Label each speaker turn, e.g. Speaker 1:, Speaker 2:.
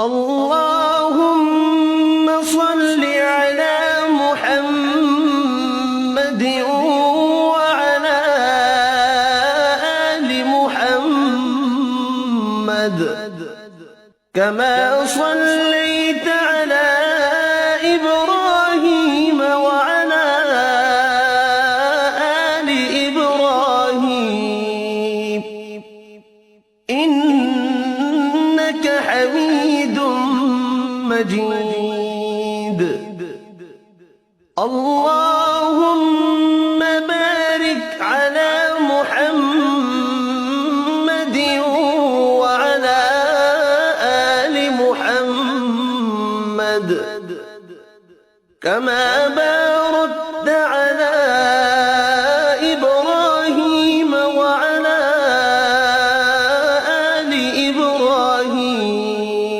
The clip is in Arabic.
Speaker 1: اللهم صل على محمد وعلى آل محمد كما صليت على إبراهيم وعلى آل إبراهيم إنك حميد مجيد. اللهم بارك على محمد وعلى آل محمد كما باركت